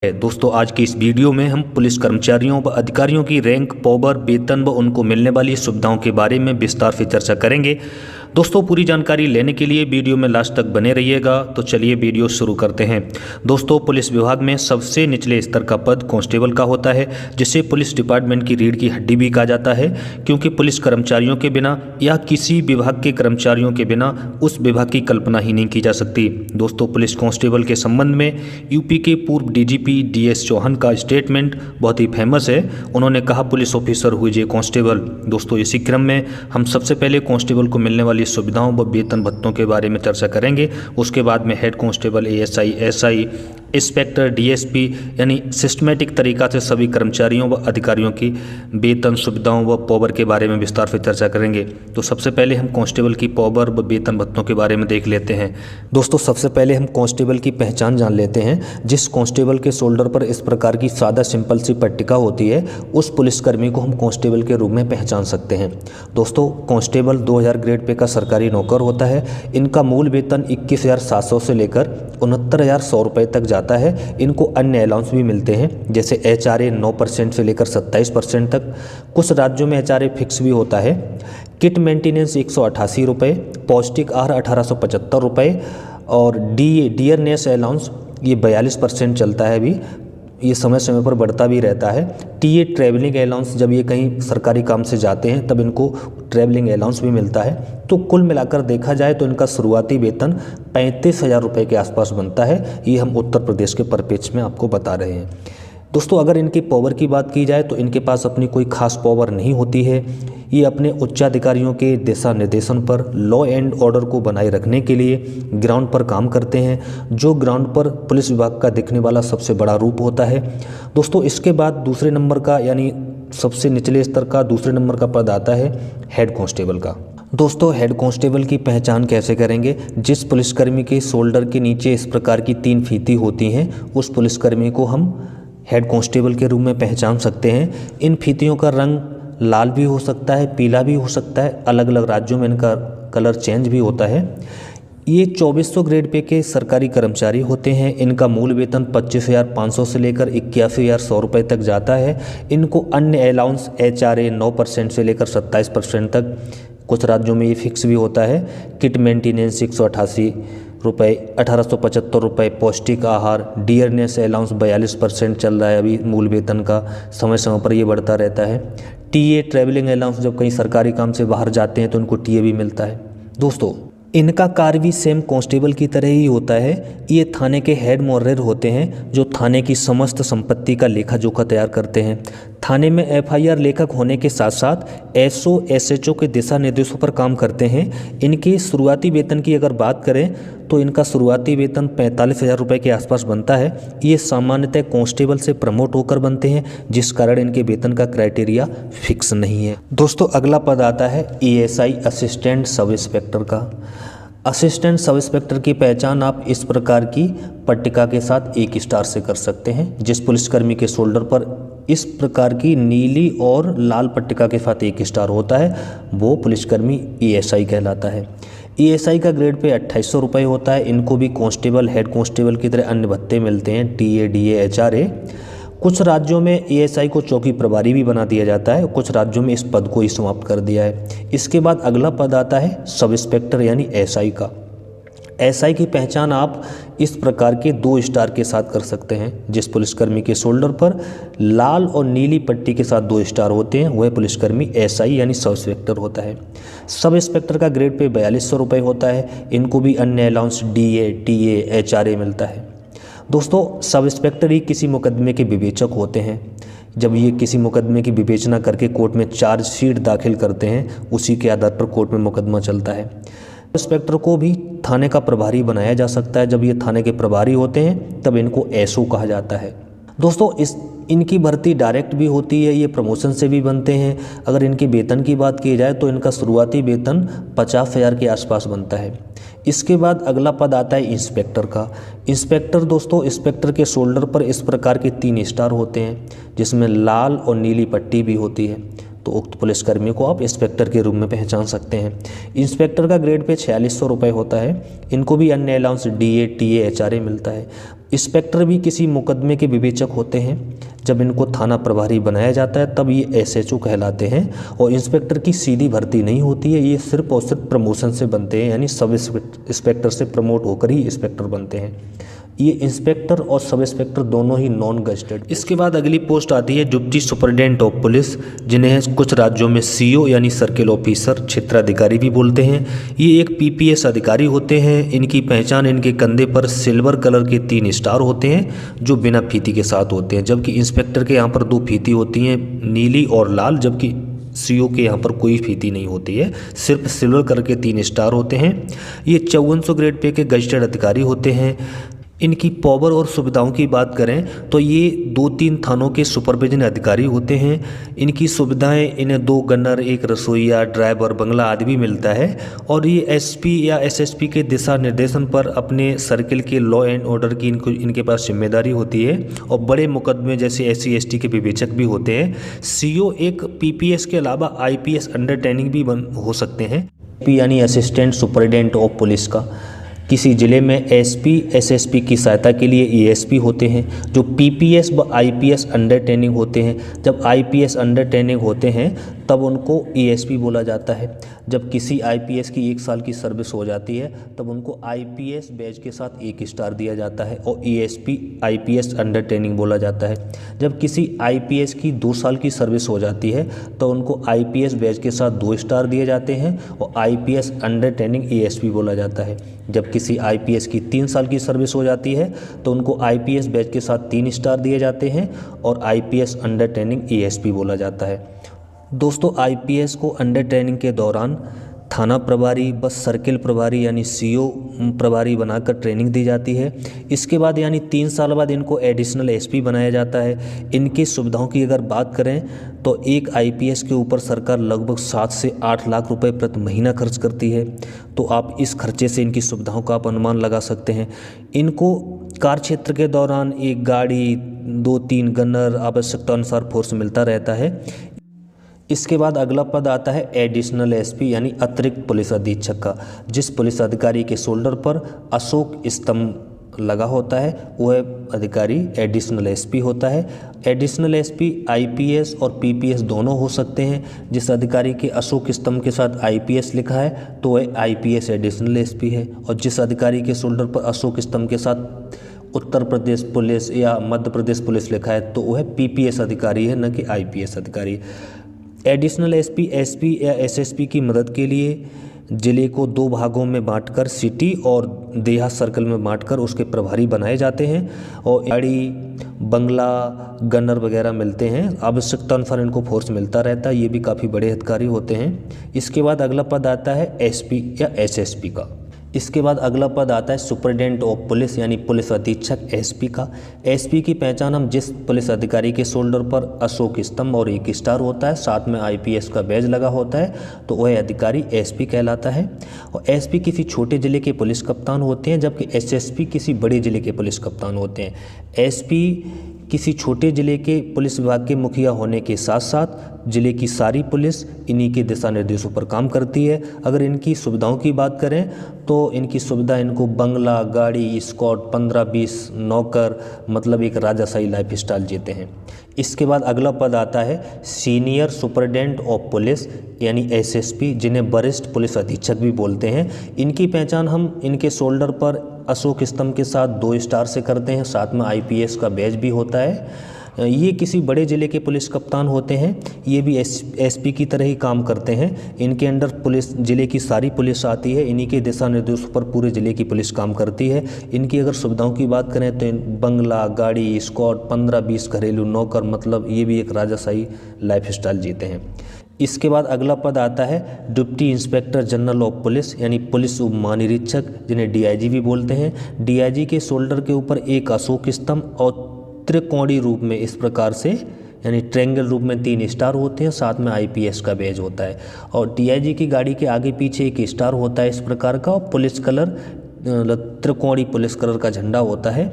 दोस्तों, आज की इस वीडियो में हम पुलिस कर्मचारियों व अधिकारियों की रैंक, पॉवर, वेतन व उनको मिलने वाली सुविधाओं के बारे में विस्तार से चर्चा करेंगे। दोस्तों, पूरी जानकारी लेने के लिए वीडियो में लास्ट तक बने रहिएगा। तो चलिए वीडियो शुरू करते हैं। दोस्तों, पुलिस विभाग में सबसे निचले स्तर का पद कांस्टेबल का होता है, जिसे पुलिस डिपार्टमेंट की रीढ़ की हड्डी भी कहा जाता है, क्योंकि पुलिस कर्मचारियों के बिना या किसी विभाग के कर्मचारियों के बिना उस विभाग की कल्पना ही नहीं की जा सकती। दोस्तों, पुलिस कांस्टेबल के संबंध में यूपी के पूर्व डीजीपी DS चौहान का स्टेटमेंट बहुत ही फेमस है। उन्होंने कहा, पुलिस ऑफिसर हुए जे कांस्टेबल। दोस्तों, इसी क्रम में हम सबसे पहले कांस्टेबल को मिलने वाली सुविधाओं व वेतन भत्तों के बारे में चर्चा करेंगे। उसके बाद में head constable, ASI, SI, inspector, DSP यानी सिस्टमेटिक तरीका से सभी कर्मचारियों व अधिकारियों की वेतन, सुविधाओं व पॉवर के बारे में विस्तार से चर्चा करेंगे। तो सबसे पहले हम कांस्टेबल की पॉवर व वेतन भत्तों के बारे में देख लेते हैं। दोस्तों, सबसे पहले हम कांस्टेबल की पहचान जान लेते हैं। जिस कांस्टेबल के शोल्डर पर इस प्रकार की सादा सिंपल सी पट्टिका होती है, उस पुलिसकर्मी को हम कांस्टेबल के रूप में पहचान सकते हैं। दोस्तों, कांस्टेबल 2000 ग्रेड पे का सरकारी नौकर होता है। इनका मूल वेतन 21,700 से लेकर 69,100 रुपये तक जाता है। इनको अन्य अलाउंस भी मिलते हैं, जैसे HRA 9% से लेकर 27% तक। कुछ राज्यों में HRA फिक्स भी होता है। किट मेंटेनेंस 188 रुपये, पौष्टिक आहार 1875 रुपये और डियरनेस अलाउंस ये 42% चलता है। अभी ये समय समय पर बढ़ता भी रहता है। TA ट्रैवलिंग अलाउंस, जब ये कहीं सरकारी काम से जाते हैं तब इनको ट्रैवलिंग अलाउंस भी मिलता है। तो कुल मिलाकर देखा जाए तो इनका शुरुआती वेतन 35,000 रुपये के आसपास बनता है। ये हम उत्तर प्रदेश के परिप्रेक्ष्य में आपको बता रहे हैं। दोस्तों, अगर इनकी पावर की बात की जाए तो इनके पास अपनी कोई खास पावर नहीं होती है। ये अपने उच्चाधिकारियों के दिशा निर्देशन पर लॉ एंड ऑर्डर को बनाए रखने के लिए ग्राउंड पर काम करते हैं, जो ग्राउंड पर पुलिस विभाग का दिखने वाला सबसे बड़ा रूप होता है। दोस्तों, इसके बाद दूसरे नंबर का यानी सबसे निचले स्तर का दूसरे नंबर का पद आता है हेड कांस्टेबल का। दोस्तों, हेड कांस्टेबल की पहचान कैसे करेंगे? जिस पुलिसकर्मी के शोल्डर के नीचे इस प्रकार की 3 फीती होती हैं, उस पुलिसकर्मी को हम हेड कांस्टेबल के रूप में पहचान सकते हैं। इन फीतियों का रंग लाल भी हो सकता है, पीला भी हो सकता है। अलग अलग राज्यों में इनका कलर चेंज भी होता है। ये 2400 ग्रेड पे के सरकारी कर्मचारी होते हैं। इनका मूल वेतन 25,500 से लेकर 81,100 रुपये तक जाता है। इनको अन्य अलाउंस HRA 9% से लेकर 27% तक, कुछ राज्यों में ये फिक्स भी होता है। किट मेंटेनेंस 188 रुपये, 1875 रुपये, पौष्टिक आहार, डियरनेस अलाउंस 42% चल रहा है अभी मूल वेतन का। समय समय पर ये बढ़ता रहता है। TA ट्रैवलिंग अलाउंस, जब कहीं सरकारी काम से बाहर जाते हैं तो उनको TA भी मिलता है। दोस्तों, इनका कार्य भी सेम कांस्टेबल की तरह ही होता है। ये थाने के हेड मॉनिटर होते हैं, जो थाने की समस्त संपत्ति का लेखा जोखा तैयार करते हैं। थाने में FIR लेखक होने के साथ साथ SO SHO के दिशा निर्देशों पर काम करते हैं। इनके शुरुआती वेतन की अगर बात करें तो इनका शुरुआती वेतन 45,000 रुपये के आसपास बनता है। ये सामान्यतः कांस्टेबल से प्रमोट होकर बनते हैं, जिस कारण इनके वेतन का क्राइटेरिया फिक्स नहीं है। दोस्तों, अगला पद आता है ASI असिस्टेंट सब इंस्पेक्टर का। असिस्टेंट सब इंस्पेक्टर की पहचान आप इस प्रकार की पट्टिका के साथ 1 स्टार से कर सकते हैं। जिस पुलिसकर्मी के शोल्डर पर इस प्रकार की नीली और लाल पट्टिका के साथ 1 स्टार होता है, वो पुलिसकर्मी ASI कहलाता है। ASI का ग्रेड पे 2800 रुपये होता है। इनको भी कांस्टेबल, हेड कांस्टेबल की तरह अन्य भत्ते मिलते हैं, TA DA HRA। कुछ राज्यों में ASI को चौकी प्रभारी भी बना दिया जाता है। कुछ राज्यों में इस पद को ही समाप्त कर दिया है। इसके बाद अगला पद आता है सब इंस्पेक्टर यानी SI का। SI की पहचान आप इस प्रकार के 2 स्टार के साथ कर सकते हैं। जिस पुलिसकर्मी के शोल्डर पर लाल और नीली पट्टी के साथ 2 स्टार होते हैं, वह पुलिसकर्मी SI यानी सब इंस्पेक्टर होता है। सब इंस्पेक्टर का ग्रेड पे 4200 रुपये होता है। इनको भी अन्य अलाउंस DA TA HRA मिलता है। दोस्तों, सब इंस्पेक्टर ही किसी मुकदमे के विवेचक होते हैं। जब ये किसी मुकदमे की विवेचना करके कोर्ट में चार्जशीट दाखिल करते हैं, उसी के आधार पर कोर्ट में मुकदमा चलता है। इंस्पेक्टर को भी थाने का प्रभारी बनाया जा सकता है। जब ये थाने के प्रभारी होते हैं तब इनको SO कहा जाता है। दोस्तों, इनकी भर्ती डायरेक्ट भी होती है, ये प्रमोशन से भी बनते हैं। अगर इनके वेतन की बात की जाए तो इनका शुरुआती वेतन 50,000 के आसपास बनता है। इसके बाद अगला पद आता है इंस्पेक्टर का। इंस्पेक्टर, दोस्तों, इंस्पेक्टर के शोल्डर पर इस प्रकार के 3 स्टार होते हैं, जिसमें लाल और नीली पट्टी भी होती है। तो उक्त पुलिसकर्मी को आप इंस्पेक्टर के रूप में पहचान सकते हैं। इंस्पेक्टर का ग्रेड पे 4600 रुपये होता है। इनको भी अन्य अलाउंस DA, TA, HRA मिलता है। इंस्पेक्टर भी किसी मुकदमे के विवेचक होते हैं। जब इनको थाना प्रभारी बनाया जाता है तब ये SHO कहलाते हैं और इंस्पेक्टर की सीधी भर्ती नहीं होती है, ये सिर्फ और सिर्फ प्रमोशन से बनते हैं, यानी सब इंस्पेक्टर से प्रमोट होकर ही इंस्पेक्टर बनते हैं। ये इंस्पेक्टर और सब इंस्पेक्टर दोनों ही नॉन गजेटेड। इसके बाद अगली पोस्ट आती है डिप्टी सुपरिटेंडेंट ऑफ पुलिस, जिन्हें कुछ राज्यों में CO यानी सर्किल ऑफिसर, क्षेत्राधिकारी भी बोलते हैं। ये एक PPS अधिकारी होते हैं। इनकी पहचान इनके कंधे पर सिल्वर कलर के 3 स्टार होते हैं जो बिना फीती के साथ होते हैं, जबकि इंस्पेक्टर के यहाँ पर 2 फीती होती हैं, नीली और लाल, जबकि CO के यहाँ पर कोई फीती नहीं होती है, सिर्फ सिल्वर कलर के 3 स्टार होते हैं। ये 5400 ग्रेड पे के गजेटेड अधिकारी होते हैं। इनकी पावर और सुविधाओं की बात करें तो ये 2-3 थानों के सुपरविजन अधिकारी होते हैं। इनकी सुविधाएं इन्हें 2 गनर, 1 रसोईया, ड्राइवर, बंगला आदि भी मिलता है और ये SP या SSP के दिशा निर्देशन पर अपने सर्किल के लॉ एंड ऑर्डर की इनके पास जिम्मेदारी होती है और बड़े मुकदमे जैसे SC ST के विवेचक भी होते हैं। CO एक PPS के अलावा IPS अंडर ट्रेनिंग भी हो सकते हैं, यानी असिस्टेंट सुपरिटेंडेंट ऑफ पुलिस का। किसी ज़िले में SP SSP की सहायता के लिए ASP होते हैं, जो PPS व IPS अंडर ट्रेनिंग होते हैं। जब IPS अंडर ट्रेनिंग होते हैं तब उनको ASP बोला जाता है। जब किसी IPS की 1 साल की सर्विस हो जाती है तब उनको IPS बैच के साथ 1 स्टार दिया जाता है और ASP IPS अंडर ट्रेनिंग बोला जाता है। जब किसी IPS की 2 साल की सर्विस हो जाती है तो उनको IPS बैच के साथ 2 स्टार दिए जाते हैं और IPS अंडर ट्रेनिंग ASP बोला जाता है। जब किसी IPS की 3 साल की सर्विस हो जाती है तो उनको IPS बैच के साथ 3 स्टार दिए जाते हैं और IPS अंडर ट्रेनिंग ASP बोला जाता है। दोस्तों, IPS को अंडर ट्रेनिंग के दौरान थाना प्रभारी व सर्किल प्रभारी यानी CO प्रभारी बनाकर ट्रेनिंग दी जाती है। इसके बाद यानी 3 साल बाद इनको एडिशनल SP बनाया जाता है। इनकी सुविधाओं की अगर बात करें तो एक IPS के ऊपर सरकार लगभग 7 से 8 लाख रुपए प्रति महीना खर्च करती है। तो आप इस खर्चे से इनकी सुविधाओं का आप अनुमान लगा सकते हैं। इनको कार्य क्षेत्र के दौरान एक गाड़ी, 2-3 गनर, आवश्यकता अनुसार फोर्स मिलता रहता है। इसके बाद अगला पद आता है एडिशनल SP यानी अतिरिक्त पुलिस अधीक्षक का। जिस पुलिस अधिकारी के शोल्डर पर अशोक स्तंभ लगा होता है वह अधिकारी एडिशनल SP होता है। एडिशनल SP IPS और PPS दोनों हो सकते हैं। जिस अधिकारी के अशोक स्तंभ के साथ IPS लिखा है तो वह IPS एडिशनल SP है और जिस अधिकारी के शोल्डर पर अशोक स्तंभ के साथ उत्तर प्रदेश पुलिस या मध्य प्रदेश पुलिस लिखा है तो वह PPS अधिकारी है, न कि IPS अधिकारी। एडिशनल SP SP या SSP की मदद के लिए ज़िले को 2 भागों में बांटकर सिटी और देहात सर्कल में बांटकर उसके प्रभारी बनाए जाते हैं और गाड़ी, बंगला, गनर वगैरह मिलते हैं। आवश्यकता अनुसार इनको फोर्स मिलता रहता है। ये भी काफ़ी बड़े अधिकारी होते हैं। इसके बाद अगला पद आता है SP या SSP का। इसके बाद अगला पद आता है सुपरिटेंडेंट ऑफ पुलिस यानी पुलिस अधीक्षक SP का। SP की पहचान हम जिस पुलिस अधिकारी के शोल्डर पर अशोक स्तंभ और 1 स्टार होता है, साथ में IPS का बैज लगा होता है, तो वह अधिकारी SP कहलाता है। और SP किसी छोटे ज़िले के पुलिस कप्तान होते हैं, जबकि SSP किसी बड़े ज़िले के पुलिस कप्तान होते हैं। SP किसी छोटे ज़िले के पुलिस विभाग के मुखिया होने के साथ साथ ज़िले की सारी पुलिस इन्हीं के दिशा निर्देशों पर काम करती है। अगर इनकी सुविधाओं की बात करें तो इनकी सुविधा इनको बंगला, गाड़ी, स्कॉट, 15-20 नौकर, मतलब एक राजाशाही लाइफ स्टाइल जीते हैं। इसके बाद अगला पद आता है सीनियर सुपरिटेंडेंट ऑफ पुलिस यानी SSP, जिन्हें वरिष्ठ पुलिस अधीक्षक भी बोलते हैं। इनकी पहचान हम इनके शोल्डर पर अशोक स्तंभ के साथ 2 स्टार से करते हैं, साथ में IPS का बैज भी होता है। ये किसी बड़े ज़िले के पुलिस कप्तान होते हैं। ये भी SP की तरह ही काम करते हैं। इनके अंडर पुलिस ज़िले की सारी पुलिस आती है। इन्हीं के दिशा निर्देशों पर पूरे ज़िले की पुलिस काम करती है। इनकी अगर सुविधाओं की बात करें तो बंगला, गाड़ी, स्कॉट, 15-20 घरेलू नौकर, मतलब ये भी एक राजाशाही लाइफ स्टाइल जीते हैं। इसके बाद अगला पद आता है deputy inspector general of police यानी पुलिस उप महानिरीक्षक, जिन्हें DIG भी बोलते हैं। DIG के शोल्डर के ऊपर एक अशोक स्तंभ और त्रिकोणीय रूप में इस प्रकार से यानी ट्रायंगल रूप में 3 स्टार होते हैं, साथ में IPS का बैज होता है। और DIG की गाड़ी के आगे पीछे एक स्टार होता है इस प्रकार का, और पुलिस कलर त्रिकोणीय पुलिस कलर का झंडा होता है।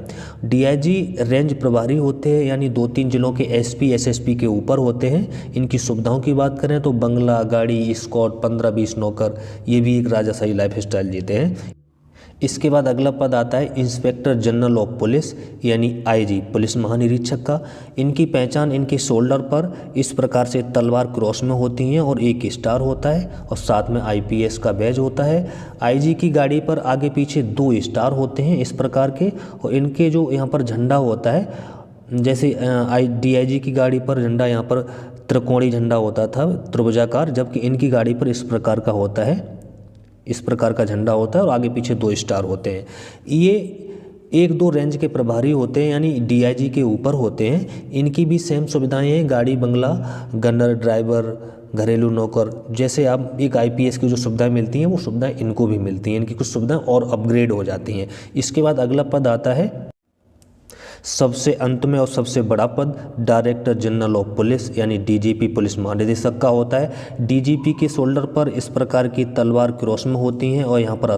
डीआईजी रेंज प्रभारी होते हैं, यानी 2-3 जिलों के एसपी एसएसपी के ऊपर होते हैं। इनकी सुविधाओं की बात करें तो बंगला, गाड़ी, स्कॉट, 15-20 नौकर, ये भी एक राजाशाही लाइफ स्टाइल जीते हैं। इसके बाद अगला पद आता है इंस्पेक्टर जनरल ऑफ पुलिस यानी आईजी, पुलिस महानिरीक्षक का। इनकी पहचान इनके शोल्डर पर इस प्रकार से तलवार क्रॉस में होती हैं और एक स्टार होता है और साथ में आईपीएस का बैज होता है। आईजी की गाड़ी पर आगे पीछे 2 स्टार होते हैं इस प्रकार के, और इनके जो यहाँ पर झंडा होता है, जैसे डीआईजी की गाड़ी पर झंडा यहाँ पर त्रिकोणीय झंडा होता था, त्रिभुजाकार, जबकि इनकी गाड़ी पर इस प्रकार का होता है, इस प्रकार का झंडा होता है और आगे पीछे 2 स्टार होते हैं। ये 1-2 रेंज के प्रभारी होते हैं, यानी डीआईजी के ऊपर होते हैं। इनकी भी सेम सुविधाएं हैं, गाड़ी, बंगला, गनर, ड्राइवर, घरेलू नौकर, जैसे आप एक आईपीएस की जो सुविधाएं मिलती हैं वो सुविधाएं इनको भी मिलती हैं। इनकी कुछ सुविधाएं और अपग्रेड हो जाती हैं। इसके बाद अगला पद आता है सबसे अंत में और सबसे बड़ा पद डायरेक्टर जनरल ऑफ पुलिस यानी डीजीपी, पुलिस महानिदेशक का होता है। डीजीपी के शोल्डर पर इस प्रकार की तलवार क्रॉस में होती हैं और यहाँ पर